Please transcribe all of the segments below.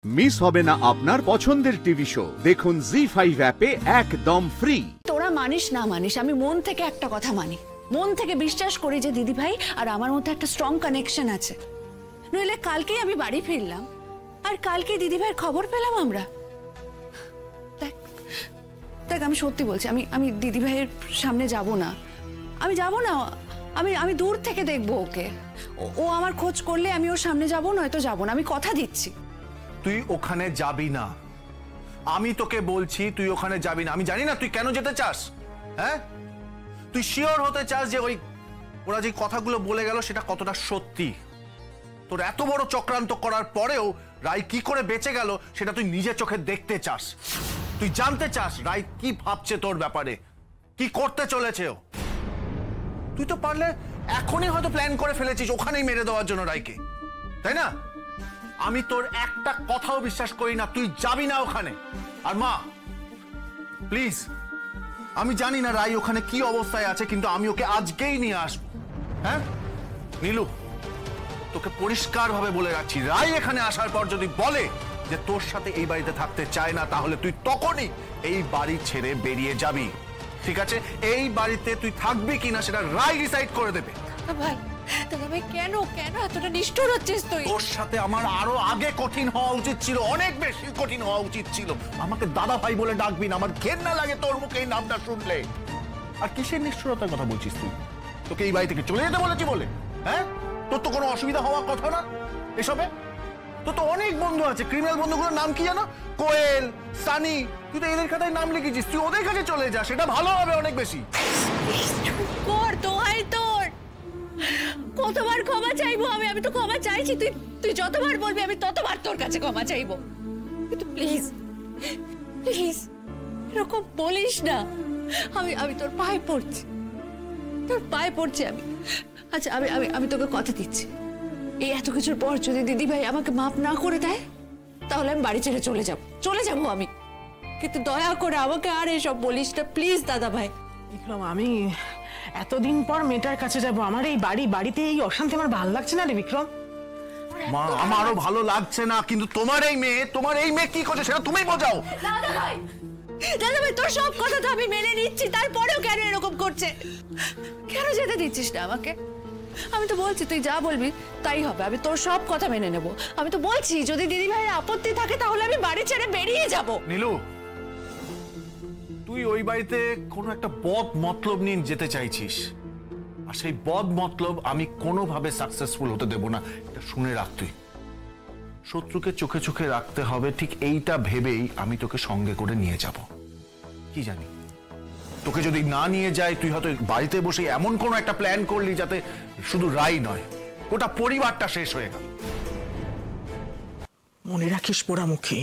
Miss হবে না আপনার পছন্দের টিভি শো দেখুন জি5 অ্যাপে একদম ফ্রি। তোরা মানিস না মানিস, আমি মন থেকে একটা কথা মানি, মন থেকে বিশ্বাস করি যে দিদি ভাই আর আমার মধ্যে একটা স্ট্রং কানেকশন আছে। নইলে কালকেই আমি বাড়ি ফিরলাম আর কালকে দিদি ভাইয়ের খবর পেলাম আমরা। দেখ আমি সত্যি বলছি, আমি দিদি ভাইয়ের সামনে যাব না, আমি যাব না, আমি দূর থেকে দেখবো ওকে। ও আমার খোঁজ করলে আমি ওর সামনে যাব, নয়তো যাব না, আমি কথা দিচ্ছি। তুই ওখানে যাবি না, আমি তোকে বলছি তুই ওখানে যাবি না। আমি জানি না তুই কেন যেতে চাস। হ্যাঁ, তুই শিওর হতে চাস যে ওরা যে কথাগুলো বলে গেল সেটা কতটা সত্যি। তোর এত বড় চক্রান্ত করার পরেও রাই কি করে বেঁচে গেল সেটা তুই নিজের চোখে দেখতে চাস। তুই জানতে চাস রাই কি ভাবছে তোর ব্যাপারে, কি করতে চলেছে ও। তুই তো পারলে এখনই হয়তো প্ল্যান করে ফেলেছিস ওখানেই মেরে দেওয়ার জন্য রাইকে, তাই না? আমি তোর একটা কথাও বিশ্বাস করি না, তুই যাবি না ওখানে। আর মা প্লিজ, আমি জানি না রাই ওখানে কি অবস্থায় আছে, কিন্তু আমি ওকে আজকেই নিয়ে আসবো। হ্যাঁ নীলু, তোকে পরিষ্কার ভাবে বলে রাখছি, রাই এখানে আসার পর যদি বলে যে তোর সাথে এই বাড়িতে থাকতে চায় না, তাহলে তুই তখনই এই বাড়ি ছেড়ে বেরিয়ে যাবি। ঠিক আছে? এই বাড়িতে তুই থাকবি কিনা সেটা রাই ডিসাইড করে দেবে। ভাই ভাই কেন কেন এতটা নিষ্ঠুর হচ্ছিস তুই? তোর সাথে আমার আরো আগে কঠিন হওয়া উচিত ছিল, অনেক বেশি কঠিন হওয়া উচিত ছিল। আমাকে দাদা ভাই বলে ডাকবি না, আমার ঘেন্না লাগে তোর মুখে এই নামটা শুনলে। আর কিসের নিষ্ঠুরতার কথা বলছিস তুই? তোকে এই বাড়ি থেকে চলে যেতে বলেছি বলে? হ্যাঁ, তোর তো কোনো অসুবিধা হওয়ার কথা না এসবে। তোর তো অনেক বন্ধু আছে, ক্রিমিনাল বন্ধুগুলোর নাম কি জানো? কোয়েল, সানি, তুই তো এদের খাতায় নাম লিখেছিস। তুই ওদের কাছে চলে যা, সেটা ভালো হবে অনেক বেশি। কর দোহাই তোর, কতবার ক্ষমা চাইবো আমি তো ক্ষমা চাইছি, তুই যতবার বলবি আমি ততবার তোর কাছে ক্ষমা চাইবো। কিন্তু প্লিজ প্লিজ এরকম বলিস না। আমি তোর পায়ে পড়ছি, তোর পায়ে পড়ছি আমি। আচ্ছা আমি তোকে কথা দিচ্ছি, এই এত কিছুর পর যদি দিদি ভাই আমাকে মাফ না করে দেয় তাহলে আমি বাড়ি ছেড়ে চলে যাবো আমি। কিন্তু দয়া করে আমাকে আর এসব বলিস না প্লিজ দাদা ভাই। বিক্রম, আমি এতদিন পর মেয়েটার কাছে যাব, আমার এই বাড়িতে এই অশান্তি আমার ভালো লাগছে না রে বিক্রম। মা আমারও ভালো লাগছে না, কিন্তু তোমার এই মেয়ে কি করছে সেটা তুমি বোঝাও। দাদা ভাই তোর সব কথা তো আমি মেনে নিচ্ছি, তারপরেও কেন এরকম করছে? কেন যেতে দিচ্ছিস না আমাকে? আমি তো বলছি তুই যা বলবি তাই হবে, আমি তোর সব কথা মেনে নেব। আমি তো বলছি যদি দিদি ভাইয়ের আপত্তি থাকে তাহলে আমি বাড়ি ছেড়ে বেরিয়ে যাব। নীলু, তুই ওই বাড়িতে কোনো একটা বদ মতলব নিয়ে যেতে চাইছিস, আর সেই বদ মতলব আমি কোনোভাবে সাকসেসফুল হতে দেব না। এটা শুনে রাখ, তুই শত্রুকে চোখে চোখে রাখতে হবে, ঠিক এইটা ভেবেই আমি তোকে সঙ্গে করে নিয়ে যাব। কি জানি তোকে যদি না নিয়ে যাই, তুই হয়তো বাড়িতে বসে এমন কোনো একটা প্ল্যান করলি যাতে শুধু রাই নয়, গোটা পরিবারটা শেষ হয়ে গেল। মনে রাখিস পোড়ামুখী,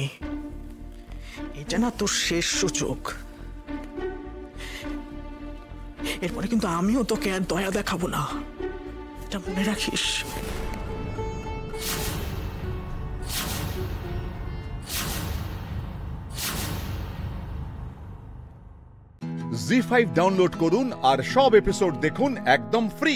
এটা না তোর শেষ সূচক। এরপরে কিন্তু আমিও তোকে আর দয়া দেখাবো না, এটা মনে রাখিস। জি5 ডাউনলোড করুন আর সব এপিসোড দেখুন একদম ফ্রি।